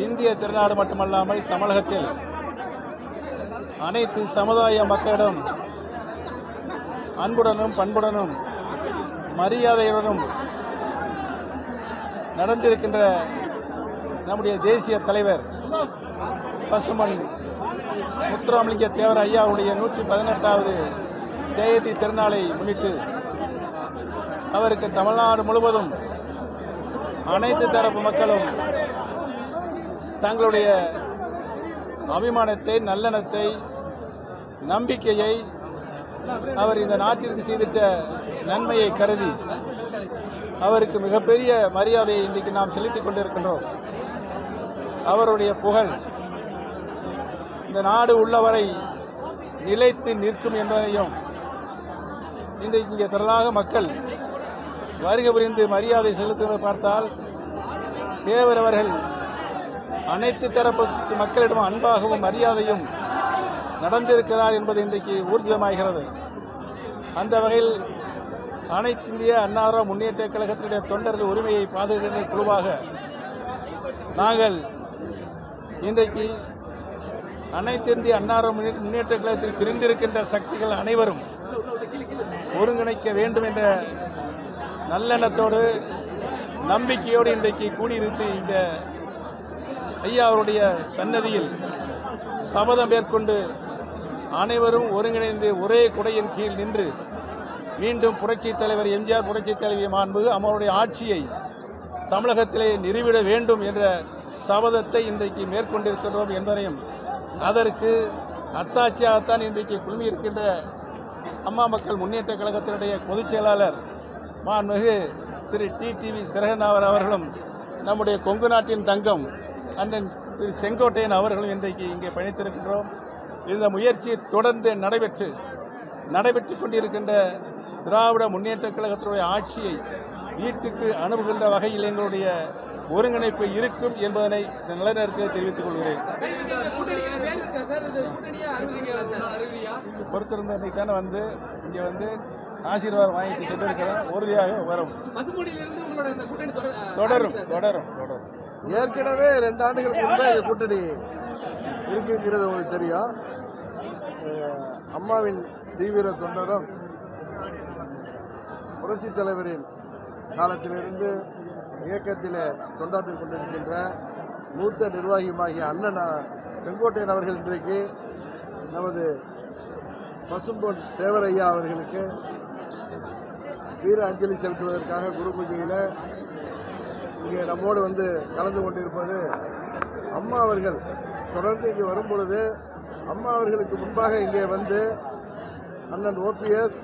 இந்திய திருநாடு மட்டுமல்லாமல் தமிழகத்தில் அனைத்து சமுதாய மக்களிடம் அன்புடனும் பண்புடனும் மரியாதையுடனும் நடந்திருக்கின்ற நம்முடைய தேசிய தலைவர் பசுமன் முத்துராமலிங்க தேவர் ஐயாவுடைய 118வது ஜெயந்தி திருநாளை முன்னிட்டு அவருக்கு தமிழ்நாடு முழுவதும் அனைத்து தரப்பு மக்களும் தங்களுடைய அபிமானத்தை, நல்லெண்ணத்தை, நம்பிக்கையை அவர் இந்த நாட்டிற்கு செய்திட்ட நன்மையை கருதி அவருக்கு மிகப்பெரிய மரியாதையை இன்றைக்கு நாம் செலுத்திக் கொண்டிருக்கின்றோம். அவருடைய புகழ் இந்த நாடு உள்ளவரை நிலைத்து நிற்கும் என்பதையும் இன்றைக்கு இங்கே திரளாக மக்கள் வருகை புரிந்து மரியாதை செலுத்துவதை பார்த்தால் தேவர் அவர்கள் அனைத்து தரப்பு மக்களிடம் அன்பாகவும் மரியாதையும் நடந்திருக்கிறார் என்பது இன்றைக்கு ஊர்ஜிதமாகிறது. அந்த வகையில் அனைத்து இந்திய அண்ணா திராவிட முன்னேற்ற கழகத்தினுடைய தொண்டர்கள் உரிமையை பாதுகாக்கின்ற குழுவாக நாங்கள் இன்றைக்கு அனைத்து இந்திய அண்ணா திராவிட முன்னேற்ற கழகத்தில் பிரிந்திருக்கின்ற சக்திகள் அனைவரும் ஒருங்கிணைக்க வேண்டும் என்ற நல்லெண்ணத்தோடு நம்பிக்கையோடு இன்றைக்கு கூடியிருந்து இந்த ஐயா அவருடைய சன்னதியில் சபதம் மேற்கொண்டு அனைவரும் ஒருங்கிணைந்து ஒரே குடையின் கீழ் நின்று மீண்டும் புரட்சித் தலைவர் எம்ஜிஆர், புரட்சித் தலைவி மாண்புமிகு அம்மாவுடைய ஆட்சியை தமிழகத்திலே நிறுவிட வேண்டும் என்ற சபதத்தை இன்றைக்கு மேற்கொண்டிருக்கின்றோம் என்பதையும் அதற்கு அத்தாட்சியாகத்தான் இன்றைக்கு குழுமியிருக்கின்ற அம்மா மக்கள் முன்னேற்ற கழகத்தினுடைய பொதுச் செயலாளர் மாண்புமிகு திரு டிடிவி சிறகனாவர் அவர்களும் நம்முடைய கொங்கு நாட்டின் தங்கம் அண்ணன் திரு செங்கோட்டையன் அவர்களும் இன்றைக்கு இங்கே பயணித்திருக்கின்றோம். இந்த முயற்சி தொடர்ந்து நடைபெற்று கொண்டிருக்கின்ற திராவிட முன்னேற்ற கழகத்தினுடைய ஆட்சியை வீட்டுக்கு அனுப்புகின்ற வகையில் எங்களுடைய ஒருங்கிணைப்பு இருக்கும் என்பதனை இந்த நல்ல நேரத்தில் தெரிவித்துக் கொள்கிறேன். பொறுத்திருந்த இன்னைக்கு தானே வந்து இங்கே வந்து ஆசீர்வாதம் வாங்கிட்டு சொல்லியிருக்கிறேன். உறுதியாக வரும், தொடரும். ஏற்கனவே 2 ஆண்டுகளுக்கு முன்பே இந்த கூட்டணி இருக்குங்கிறது உங்களுக்கு தெரியும். அம்மாவின் தீவிர தொண்டரும் புரட்சித் தலைவரின் காலத்திலிருந்து இயக்கத்தில் தொண்டாற்றிக் கொண்டிருக்கின்ற மூத்த நிர்வாகியுமாகிய அண்ணன் செங்கோட்டையன் அவர்கள் இன்றைக்கு நமது பசும்பொன் தேவரையா அவர்களுக்கு வீர அஞ்சலி செலுத்துவதற்காக குரு பூஜையில் இங்கே நம்மோடு வந்து கலந்து கொண்டிருப்பது, அம்மா அவர்கள் தொடர்ந்து இங்கே வரும் பொழுது அம்மா அவர்களுக்கு முன்பாக இங்கே வந்து அண்ணன் ஓபிஎஸ்,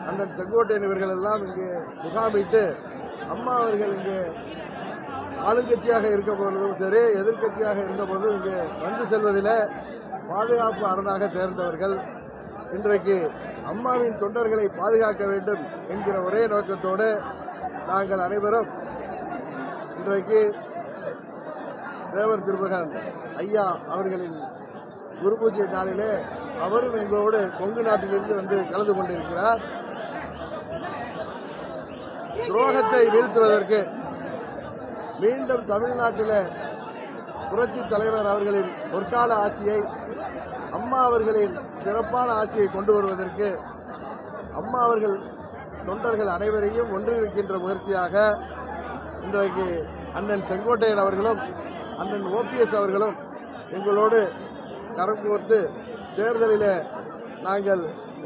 அண்ணன் செங்கோட்டையன் இவர்கள் எல்லாம் இங்கே முகாமிட்டு அம்மா அவர்கள் இங்கே ஆளுங்கட்சியாக இருக்க பொழுதும் சரி, எதிர்கட்சியாக இருந்த பொழுதும் இங்கே வந்து செல்வதில் பாதுகாப்பு அரணாக தேர்ந்தவர்கள். இன்றைக்கு அம்மாவின் தொண்டர்களை பாதுகாக்க வேண்டும் என்கிற ஒரே நோக்கத்தோடு நாங்கள் அனைவரும் இன்றைக்கு தேவர் திருமகன் ஐயா அவர்களின் குரு பூஜை நாளிலே அவரும் எங்களோடு கொங்கு நாட்டிலிருந்து வந்து கலந்து கொண்டிருக்கிறார். துரோகத்தை வீழ்த்துவதற்கு மீண்டும் தமிழ்நாட்டில் புரட்சித் தலைவர் அவர்களின் பொற்கால ஆட்சியை, அம்மா அவர்களின் சிறப்பான ஆட்சியை கொண்டு வருவதற்கு அம்மா அவர்கள் தொண்டர்கள் அனைவரையும் ஒன்றிருக்கின்ற முயற்சியாக இன்றைக்கு அண்ணன் செங்கோட்டையன் அவர்களும் அண்ணன் ஓபிஎஸ் அவர்களும் எங்களோடு கரம் கோர்த்து தேர்தலில் நாங்கள்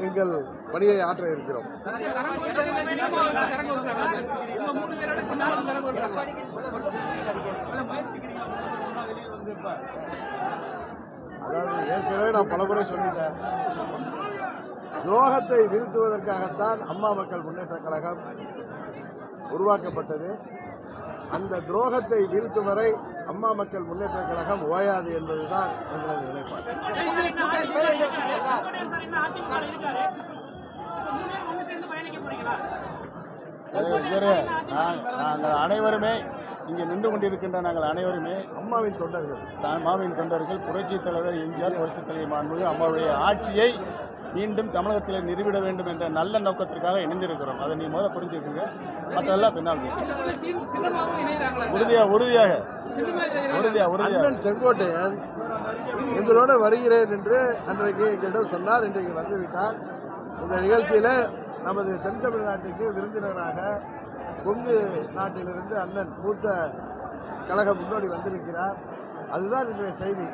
எங்கள் பணியை ஆற்ற இருக்கிறோம். அதாவது ஏற்கனவே நான் பலமுறை சொல்லிட்டேன், துரோகத்தை வீழ்த்துவதற்காகத்தான் அம்மா மக்கள் முன்னேற்ற கழகம் உருவாக்கப்பட்டது. அந்த துரோகத்தை வீழ்த்தும் வரை அம்மா மக்கள் முன்னேற்ற கழகம் ஓயாது என்பதுதான் எங்களது நிலைப்பாடு. நாங்கள் அனைவருமே இங்கே நின்று கொண்டிருக்கின்ற நாங்கள் அனைவருமே அம்மாவின் தொண்டர்கள் புரட்சித் தலைவர் எம்ஜிஆர், புரட்சித் தலைவர் மாண்புமிகு அம்மாவுடைய ஆட்சியை மீண்டும் தமிழகத்தில் நிறுவிட வேண்டும் என்ற நல்ல நோக்கத்திற்காக இணைந்திருக்கிறோம். அதை நீ முதல்ல புரிஞ்சுக்கோங்க, மற்றெல்லாம் பின்னால் உறுதியாக உறுதியா அண்ணன் செங்கோட்டையன் எங்களோட வருகிறேன் என்று அன்றைக்கு எங்களிடம் சொன்னார். இன்றைக்கு வந்துவிட்டார். இந்த நிகழ்ச்சியில நமது தென் தமிழ்நாட்டுக்கு விருந்தினராக கொங்கு நாட்டிலிருந்து அண்ணன் மூத்த கழக முன்னோடி வந்திருக்கிறார். அதுதான் இன்றைய செய்தி.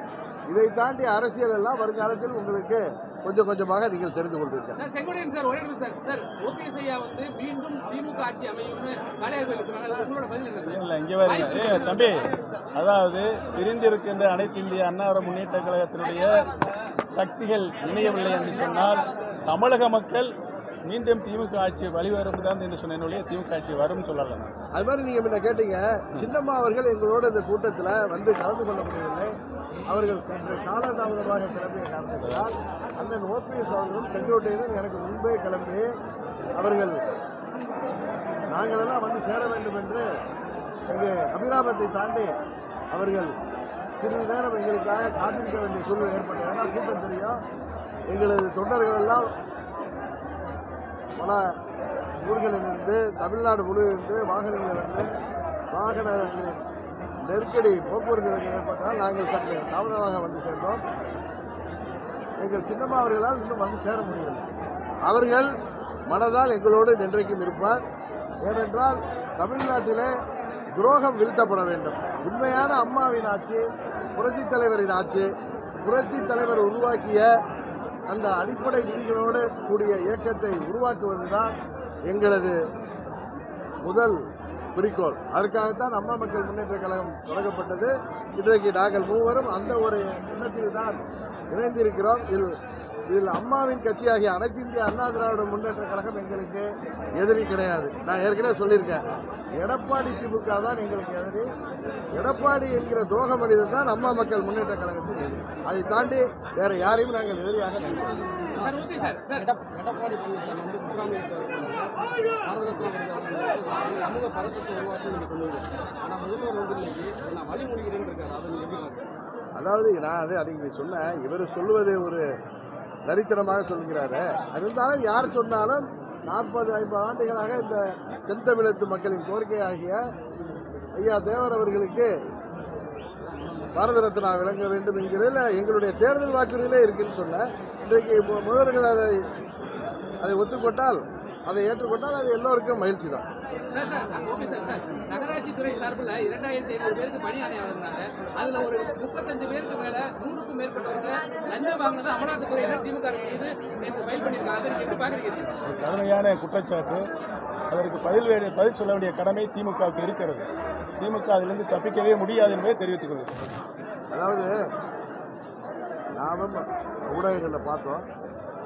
இதை தாண்டி அரசியல் எல்லாம் வருங்காலத்தில் உங்களுக்கு கொஞ்சம் கொஞ்சமாக நீங்கள் தெரிந்து கொண்டிருக்கீங்க. செங்கோட்டையன் சார், ஒரே நிமிஷம் சார். ஓபிஎஸ் ஐயா வந்து மீண்டும் திமுக ஆட்சி அமையும்னு உங்களோட பதில் என்ன சார்? இல்ல இங்க வருங்க தம்பி, அதாவது பிரிந்திருக்கின்ற அனைத்து இந்திய அண்ணா முன்னேற்ற கழகத்தினுடைய சக்திகள் இணையவில்லை என்று சொன்னால் தமிழக மக்கள் மீண்டும் திமுக ஆட்சி வழிவரும் தான் என்று சொன்ன திமுக ஆட்சி வரும் சொல்லலாம். அது மாதிரி நீங்க முன்ன கேட்டீங்க, சின்னம்மா அவர்கள் எங்களோட இந்த கூட்டத்தில் வந்து கலந்து கொள்ள முடியவில்லை. அவர்கள் சற்று காலதாமதமாக கிளம்பிய காரணத்தினால் அண்ணன் ஓபிஎஸ் அவர்களும் செங்கோட்டையனும் எனக்கு முன்பே கிளம்பி அவர்கள் நாங்களெல்லாம் வந்து சேர வேண்டும் என்று இங்கே அபிராமத்தை தாண்டி அவர்கள் சிறிது நேரம் எங்களுக்காக காத்திருக்க வேண்டிய சூழ்நிலை ஏற்பட்டது. ஏன்னா கூட்டம் தெரியும், எங்களது தொண்டர்கள் எல்லாம் பல ஊர்களிலிருந்து தமிழ்நாடு முழுவதிலிருந்து வாகனங்களிலிருந்து வாகனங்களின் நெருக்கடி போக்குவரத்து ஏற்பட்டால் நாங்கள் சற்று தாமதமாக வந்து சேர்ந்தோம். எங்கள் சின்னம்மா அவர்களால் இன்னும் வந்து சேர முடியவில்லை. அவர்கள் மனதால் எங்களோடு என்றைக்கும் இருப்பார். ஏனென்றால் தமிழ்நாட்டிலே துரோகம் வீழ்த்தப்பட வேண்டும். உண்மையான அம்மாவின் ஆட்சி, புரட்சித் தலைவரின் ஆட்சி, புரட்சித் தலைவர் உருவாக்கிய அந்த அடிப்படை விதிகளோடு கூடிய இயக்கத்தை உருவாக்குவதுதான் எங்களது முதல் குறிக்கோள். அதற்காகத்தான் அம்மா மக்கள் முன்னேற்ற கழகம் தொடங்கப்பட்டது. இன்றைக்கு நாங்கள் மூவரும் அந்த ஒரு எண்ணத்தில் தான் இணைந்திருக்கிறோம். இதில் அம்மாவின் கட்சியாகிய அனைத்து இந்திய அண்ணா திராவிட முன்னேற்ற கழகம் எங்களுக்கு எதிரி கிடையாது. நான் ஏற்கனவே சொல்லியிருக்கேன், எடப்பாடி திமுக தான் எங்களுக்கு எதிரி. எடப்பாடி என்கிற துரோக மனிதன் தான் அம்மா மக்கள் முன்னேற்ற கழகத்தின் எதிரி. அதை தாண்டி வேற யாரையும் நாங்கள் எதிரியாக நினைக்கிறோம். எடப்பாடி சமூக பதற்றத்தை உருவாக்கி ஆனால் முதல்வர் வழிமொழிகிறேன் இருக்காரு. அதாவது நான் அதை சொன்னேன், இவர் சொல்லுவதே ஒரு தரித்திரமாக சொல்கிறாரு. அது இருந்தாலும் யார் சொன்னாலும் 40-50 ஆண்டுகளாக இந்த தென் தமிழகத்து மக்களின் கோரிக்கை ஆகிய ஐயா தேவர் அவர்களுக்கு பாரத ரத்னா விளங்க வேண்டும் என்கிறதில் எங்களுடைய தேர்தல் வாக்குறுதியிலே இருக்குன்னு சொன்னேன். இன்றைக்கு முதல்வர்கள் அதை ஒத்துக்கொண்டால், அதை ஏற்றுக்கொண்டால் அது எல்லோருக்கும் மகிழ்ச்சி தான். நகராட்சி துறை சார்பில் 2500 பேருக்கு பணி ஆணையாளர்னாங்க. அதுல ஒரு 35 பேருக்கு மேல 100க்கும் மேற்பட்டவர்கள் லஞ்சம் வாங்கினது அமலாக்கத்துறையினர் திமுக மீது நேற்று ஃபைல் பண்ணியிருக்காங்க. எப்படி பாக்குறீங்க? கடுமையான குற்றச்சாட்டு. அதற்கு பதில் சொல்ல வேண்டிய கடமை திமுகவுக்கு இருக்கிறது. திமுக அதிலிருந்து தப்பிக்கவே முடியாது என்பதை தெரிவித்துக் கொள்கிறேன். அதாவது நாமும் ஊடகங்களில் பார்த்தோம்,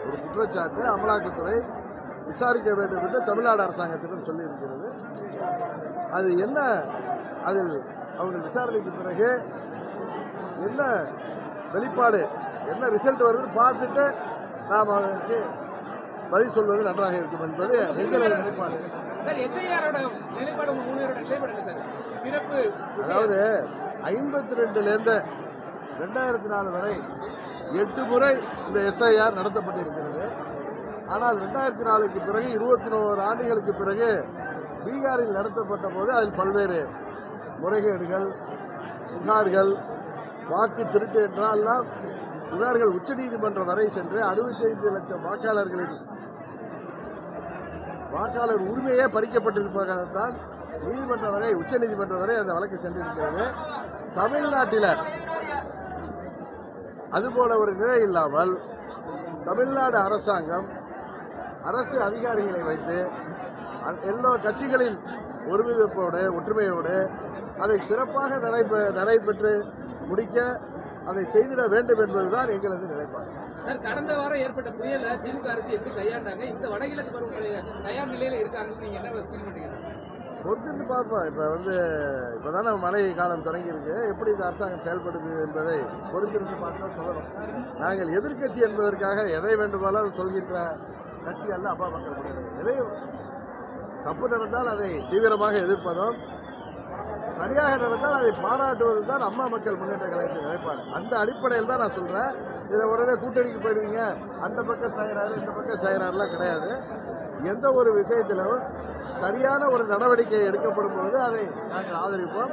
ஒரு குற்றச்சாட்டு அமலாக்கத்துறை விசாரிக்க வேண்டும் என்று தமிழ்நாடு அரசாங்கத்திடம் சொல்லியிருக்கிறது. அது என்ன, அதில் அவர்கள் விசாரணைக்கு பிறகு என்ன வெளிப்பாடு, என்ன ரிசல்ட் வருதுன்னு பார்த்துட்டு நாம் அதற்கு பதில் சொல்வது நன்றாக இருக்கும் என்பது எங்களது நிலைப்பாடு. அதாவது 52லேருந்து 2004 வரை 8 முறை இந்த எஸ்ஐஆர் நடத்தப்பட்டிருக்கிறது. ஆனால் 2004க்கு பிறகு 21 ஆண்டுகளுக்கு பிறகு பீகாரில் நடத்தப்பட்ட போது அதில் பல்வேறு முறைகேடுகள், புகார்கள், வாக்கு திருட்டு என்றெல்லாம் புகார்கள் உச்சநீதிமன்றம் வரை சென்று 65 லட்சம் வாக்காளர் உரிமையே பறிக்கப்பட்டிருப்பதால்தான் நீதிமன்றம் வரை, உச்சநீதிமன்றம் வரை அந்த வழக்கு சென்றிருக்கிறது. தமிழ்நாட்டில் அதுபோல ஒரு நிலை இல்லாமல் தமிழ்நாடு அரசாங்கம் அரசு அதிகாரிகளை வைத்து எல்லா கட்சிகளின் ஒருமிதப்போடு ஒற்றுமையோடு அதை சிறப்பாக நடைபெற்று முடிக்க அதை செய்திட வேண்டும் என்பதுதான் எங்களது நிலைப்பாடு. கடந்த வாரம் ஏற்பட்ட புயலை திமுக அரசு எப்படி கையாண்டாங்க? இந்த வடகிழக்கு பருவமழை தயார் நிலையில் இருக்காங்க, நீங்க என்ன ஃபீல் பண்றீங்க? பொறுத்து பார்ப்போம். இப்போதானே மழை காலம் தொடங்கியிருக்கு, எப்படி இந்த அரசாங்கம் செயல்படுது என்பதை பொறுத்திருந்து பார்த்தா சொல்லணும். நாங்கள் எதிர்கட்சி என்பதற்காக எதை வேண்டுமானாலும் சொல்கின்ற கட்சி அல்ல அம்மா மக்கள் முன்னேற்ற. எதை தப்பு நடந்தால் அதை தீவிரமாக எதிர்ப்பதும், சரியாக நடந்தால் அதை பாராட்டுவதும் தான் அம்மா மக்கள் முன்னேற்ற கழகத்தின் நிலைப்பாடு. அந்த அடிப்படையில் தான் நான் சொல்கிறேன். இதை உடனே கூட்டணிக்கு போயிடுவீங்க, அந்த பக்கம் சாயிறாரு இந்த பக்கம் சாயிறாருலாம் கிடையாது. எந்த ஒரு விஷயத்திலும் சரியான ஒரு நடவடிக்கை எடுக்கப்படும் பொழுது அதை நாங்கள் ஆதரிப்போம்.